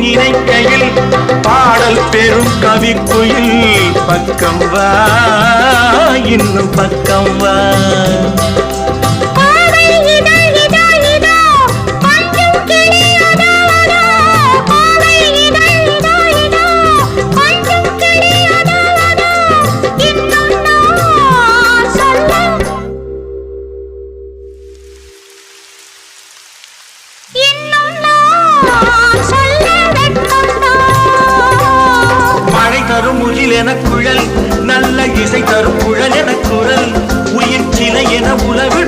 நினைக்கையில் பாடல் பெரும் கவிக்குயில் பக்கம் வா இன்னும் பக்கம் வா குழல் நல்ல இசை தரும் குழல் என குரல் உயிர் சிலை என உலக